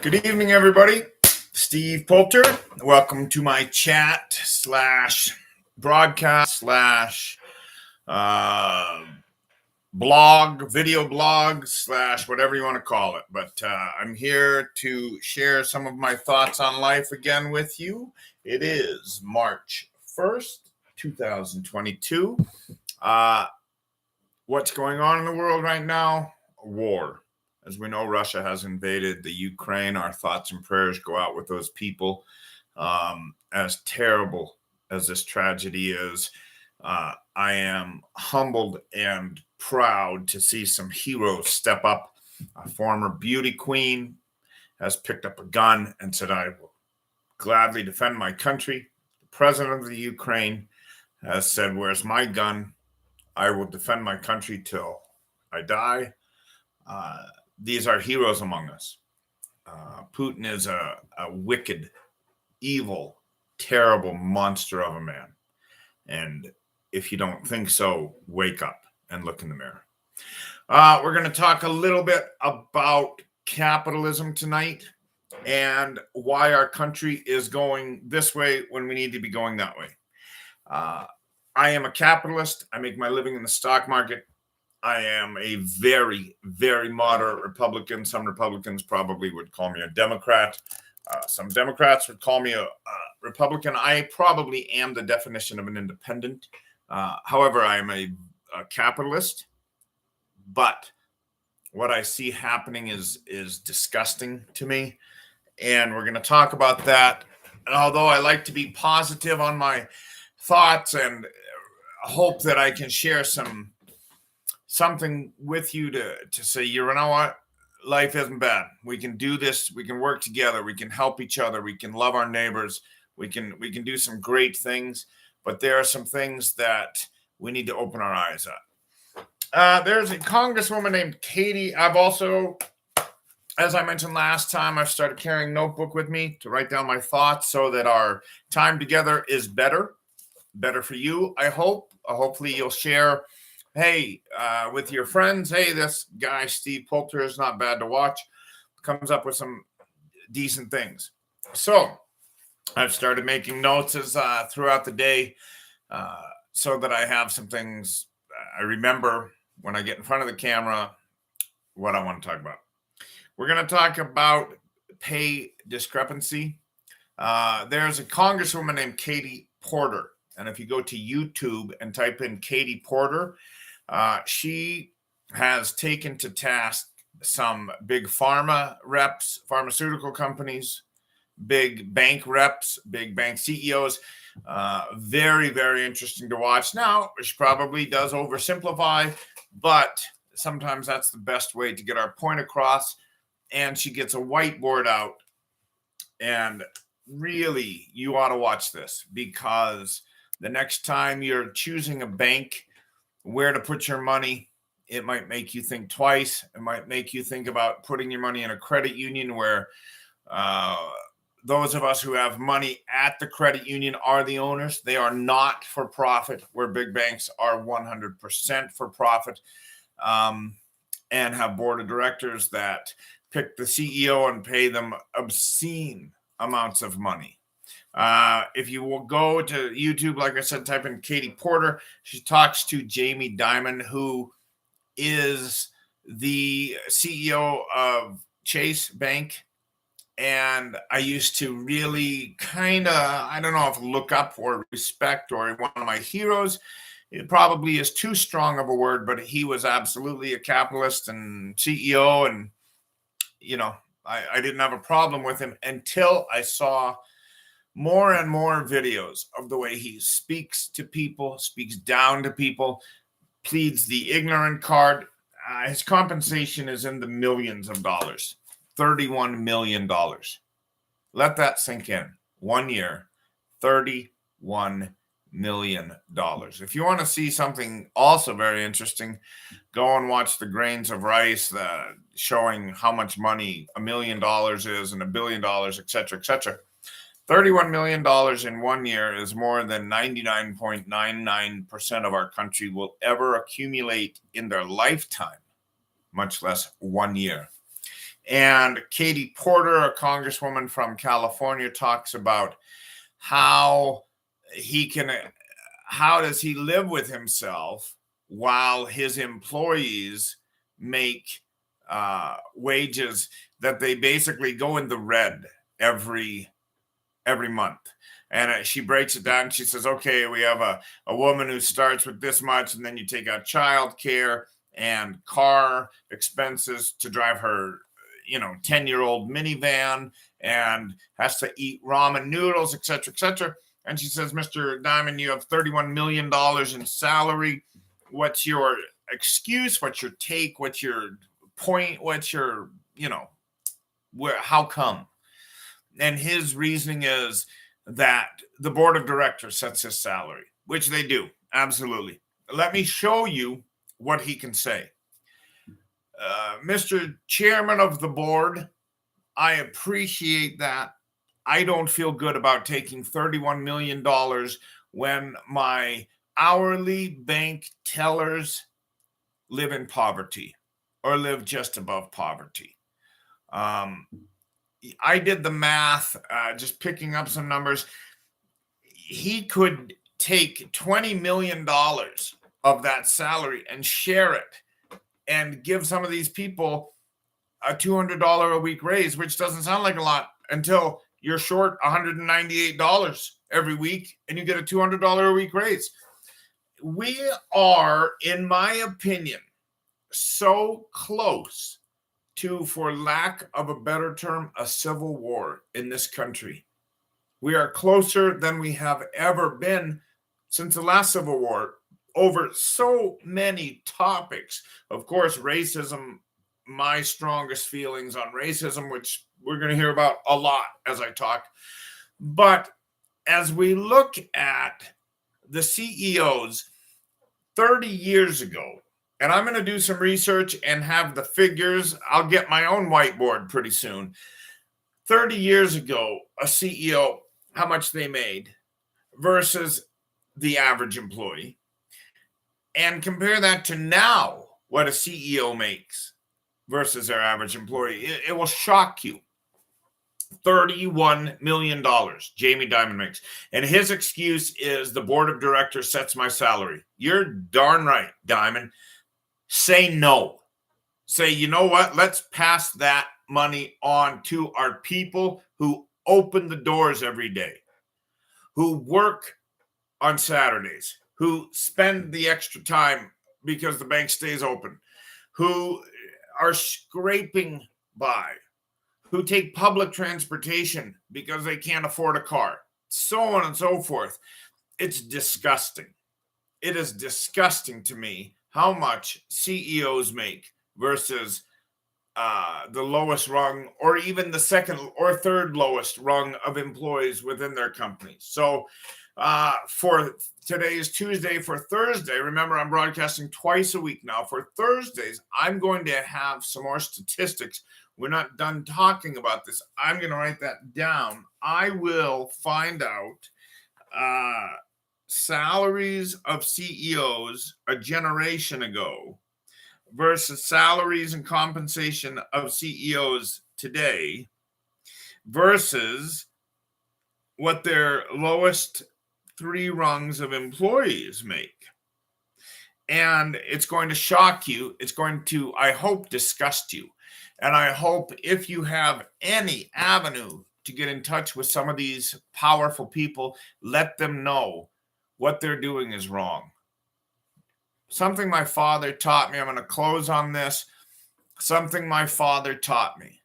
Good evening, everybody. Steve Poulter. Welcome to my chat slash broadcast slash blog, video blog slash whatever you want to call it. But I'm here to share some of my thoughts on life again with you. It is March 1st, 2022. What's going on in the world right now? War. As we know, Russia has invaded the Ukraine. Our thoughts and prayers go out with those people. As terrible as this tragedy is, I am humbled and proud to see some heroes step up. A former beauty queen has picked up a gun and said, I will gladly defend my country. The president of the Ukraine has said, where's my gun? I will defend my country till I die. These are heroes among us. Putin is a wicked, evil, terrible monster of a man. And if you don't think so, wake up and look in the mirror. We're going to talk a little bit about capitalism tonight and why our country is going this way when we need to be going that way. I am a capitalist. I make my living in the stock market. I am a very, very moderate Republican. Some Republicans probably would call me a Democrat. Some Democrats would call me a Republican. I probably am the definition of an independent. However, I am a capitalist. But what I see happening is disgusting to me. And we're going to talk about that. And although I like to be positive on my thoughts and hope that I can share something with you to say, you know what, life isn't bad. We can do this. We can work together. We can help each other. We can love our neighbors. We can do some great things. But there are some things that we need to open our eyes at. There's a congresswoman named Katie. I've also, as I mentioned last time, I've started carrying a notebook with me to write down my thoughts so that our time together is better for you, I hope. Hopefully you'll share, hey, with your friends, hey, this guy, Steve Poulter, is not bad to watch. Comes up with some decent things. So I've started making notes as throughout the day so that I have some things I remember when I get in front of the camera what I want to talk about. We're going to talk about pay discrepancy. There's a congresswoman named Katie Porter. And if you go to YouTube and type in Katie Porter, she has taken to task some big pharma reps, pharmaceutical companies, big bank reps, big bank CEOs. Very, very interesting to watch. Now, she probably does oversimplify, but sometimes that's the best way to get our point across. And she gets a whiteboard out. And really, you ought to watch this because the next time you're choosing a bank, where to put your money, it might make you think twice. It might make you think about putting your money in a credit union where those of us who have money at the credit union are the owners. They are not for profit, where big banks are 100% for profit and have board of directors that pick the CEO and pay them obscene amounts of money. If you will go to YouTube, like I said, type in Katie Porter. She talks to Jamie Dimon, who is the CEO of Chase Bank. And I used to really kind of, I don't know if look up or respect or one of my heroes. It probably is too strong of a word, but he was absolutely a capitalist and CEO. And, you know, I didn't have a problem with him until I saw more and more videos of the way he speaks to people, speaks down to people, pleads the ignorant card. His compensation is in the millions of dollars, $31 million. Let that sink in. 1 year, $31 million. If you want to see something also very interesting, go and watch The Grains of Rice, showing how much money $1 million is and $1 billion, et cetera, et cetera. $31 million in 1 year is more than 99.99% of our country will ever accumulate in their lifetime, much less 1 year. And Katie Porter, a congresswoman from California, talks about how how does he live with himself while his employees make wages that they basically go in the red every month. And she breaks it down. She says, okay, we have a woman who starts with this much, and then you take out child care and car expenses to drive her 10-year-old minivan, and has to eat ramen noodles, etc., etc. And she says, Mr. Diamond, you have $31 million in salary. What's your excuse? What's your take? What's your point? What's your, how come? And his reasoning is that the board of directors sets his salary, which they do. Absolutely. Let me show you what he can say. Mr. Chairman of the board, I appreciate that. I don't feel good about taking $31 million when my hourly bank tellers live in poverty or live just above poverty. I did the math, just picking up some numbers. He could take $20 million of that salary and share it and give some of these people a $200 a week raise, which doesn't sound like a lot until you're short $198 every week and you get a $200 a week raise. We are, in my opinion, so close to, for lack of a better term, a civil war in this country. We are closer than we have ever been since the last Civil War over so many topics. Of course, racism, my strongest feelings on racism, which we're going to hear about a lot as I talk. But as we look at the CEOs 30 years ago, and I'm going to do some research and have the figures. I'll get my own whiteboard pretty soon. 30 years ago, a CEO, how much they made versus the average employee. And compare that to now, what a CEO makes versus their average employee. It will shock you. $31 million Jamie Dimon makes. And his excuse is the board of directors sets my salary. You're darn right, Dimon. Say no. Say, you know what? Let's pass that money on to our people who open the doors every day, who work on Saturdays, who spend the extra time because the bank stays open, who are scraping by, who take public transportation because they can't afford a car, so on and so forth. It's disgusting. It is disgusting to me how much CEOs make versus the lowest rung, or even the second or third lowest rung of employees within their companies. So for today's Tuesday, for Thursday, remember I'm broadcasting twice a week now. For Thursdays, I'm going to have some more statistics. We're not done talking about this. I'm going to write that down. I will find out salaries of CEOs a generation ago versus salaries and compensation of CEOs today versus what their lowest three rungs of employees make. And it's going to shock you. It's going to, I hope, disgust you. And I hope if you have any avenue to get in touch with some of these powerful people, let them know what they're doing is wrong. Something my father taught me, I'm going to close on this. Something my father taught me.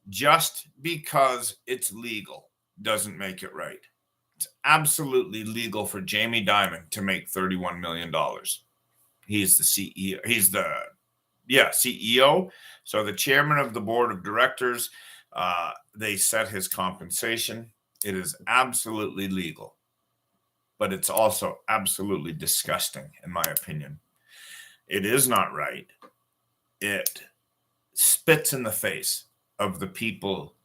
Just because it's legal doesn't make it right. It's absolutely legal for Jamie Dimon to make $31 million. He's the CEO. He's the CEO. So the chairman of the board of directors, they set his compensation. It is absolutely legal. But it's also absolutely disgusting, in my opinion. It is not right. It spits in the face of the people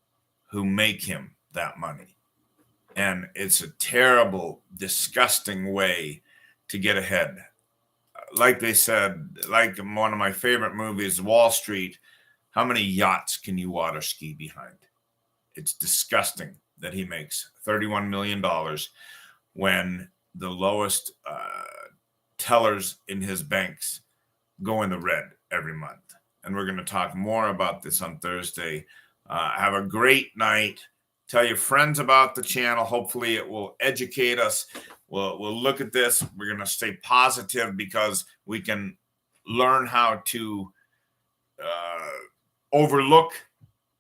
who make him that money. And it's a terrible, disgusting way to get ahead. Like they said, like in one of my favorite movies, Wall Street, How many yachts can you water ski behind? It's disgusting that he makes $31 million when the lowest tellers in his banks go in the red every month. And we're going to talk more about this on Thursday. Have a great night. Tell your friends about the channel. Hopefully it will educate us. We'll look at this. We're going to stay positive because we can learn how to overlook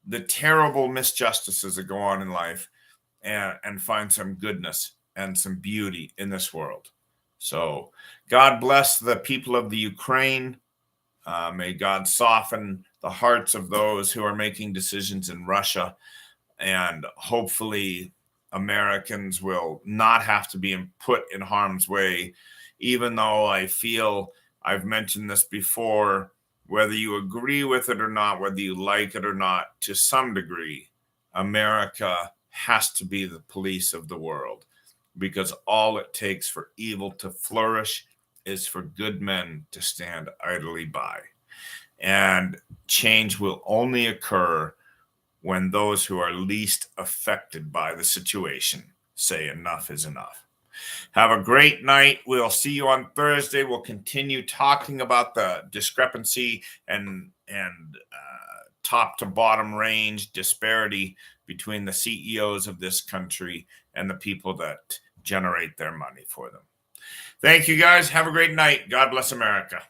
the terrible misjustices that go on in life and find some goodness and some beauty in this world. So God bless the people of the Ukraine. May God soften the hearts of those who are making decisions in Russia. And hopefully Americans will not have to be put in harm's way, even though I feel, I've mentioned this before, whether you agree with it or not, whether you like it or not, to some degree, America has to be the police of the world, because all it takes for evil to flourish is for good men to stand idly by. And change will only occur when those who are least affected by the situation say enough is enough. Have a great night. We'll see you on Thursday. We'll continue talking about the discrepancy and top to bottom range disparity between the CEOs of this country and the people that generate their money for them. Thank you, guys. Have a great night. God bless America.